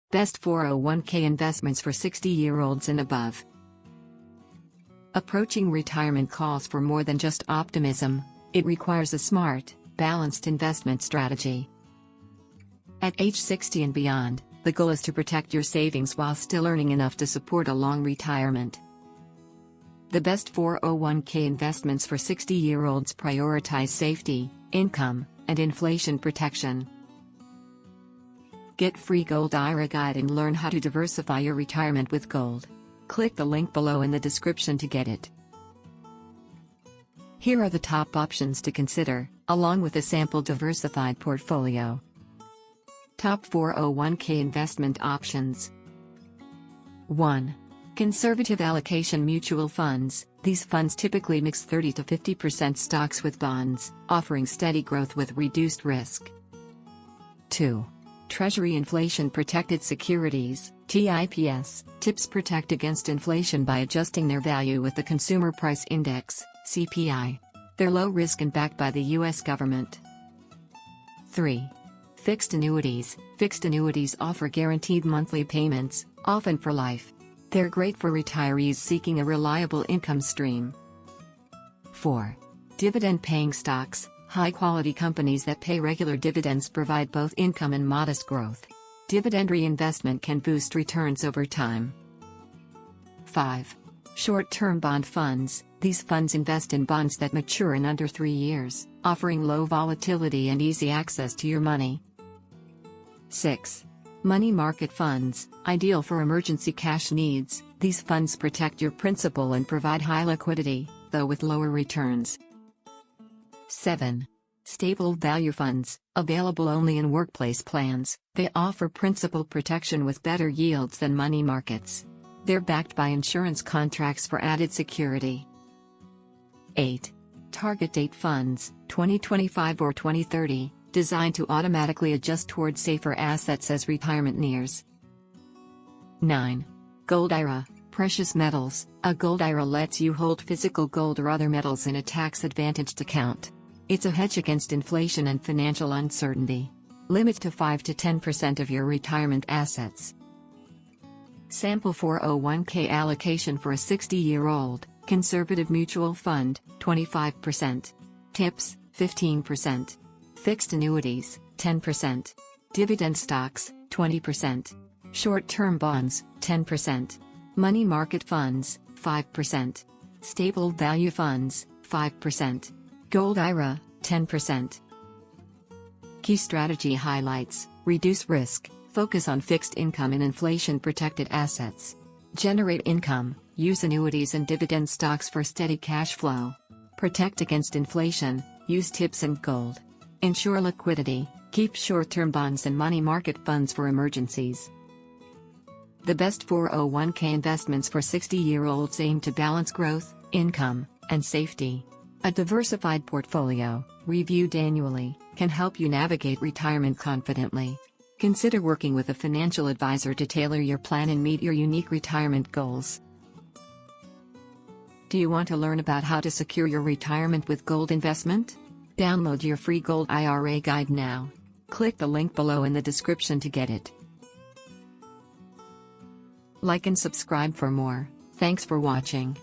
Best 401k investments for 60-year-olds and above. Approaching retirement calls for more than just optimism, it requires a smart, balanced investment strategy. At age 60 and beyond, the goal is to protect your savings while still earning enough to support a long retirement. The best 401k investments for 60-year-olds prioritize safety, income, and inflation protection. Get free Gold IRA guide and learn how to diversify your retirement with gold. Click the link below in the description to get it. Here are the top options to consider, along with a sample diversified portfolio. Top 401k investment options. 1. Conservative allocation mutual funds. These funds typically mix 30 to 50% stocks with bonds, offering steady growth with reduced risk. 2. Treasury inflation protected securities, TIPS. TIPS protect against inflation by adjusting their value with the Consumer Price Index, CPI. They're low risk and backed by the U.S. government. 3. Fixed annuities. Fixed annuities offer guaranteed monthly payments, often for life. They're great for retirees seeking a reliable income stream. 4. Dividend-paying stocks. High-quality companies that pay regular dividends provide both income and modest growth. Dividend reinvestment can boost returns over time. 5. Short-term bond funds. These funds invest in bonds that mature in under 3 years, offering low volatility and easy access to your money. 6. Money market funds, ideal for emergency cash needs. These funds protect your principal and provide high liquidity, though with lower returns. 7. Stable value funds, available only in workplace plans. They offer principal protection with better yields than money markets. They're backed by insurance contracts for added security. 8. Target date funds, 2025 or 2030. Designed to automatically adjust towards safer assets as retirement nears. 9. Gold IRA, precious metals. A gold IRA lets you hold physical gold or other metals in a tax-advantaged account. It's a hedge against inflation and financial uncertainty. Limit to 5 to 10% of your retirement assets. Sample 401k allocation for a 60-year-old, conservative mutual fund, 25%. TIPS, 15%. Fixed annuities, 10%. Dividend stocks, 20%. Short-term bonds, 10%. Money market funds, 5%. Stable value funds, 5%. Gold IRA, 10%. Key strategy highlights: reduce risk, focus on fixed income and inflation-protected assets. Generate income, use annuities and dividend stocks for steady cash flow. Protect against inflation, use TIPS and gold. Ensure liquidity, keep short-term bonds and money market funds for emergencies. The best 401k investments for 60-year-olds aim to balance growth, income, and safety. A diversified portfolio, reviewed annually, can help you navigate retirement confidently. Consider working with a financial advisor to tailor your plan and meet your unique retirement goals. Do you want to learn about how to secure your retirement with gold investment? Download your free Gold IRA guide now. Click the link below in the description to get it. Like and subscribe for more. Thanks for watching.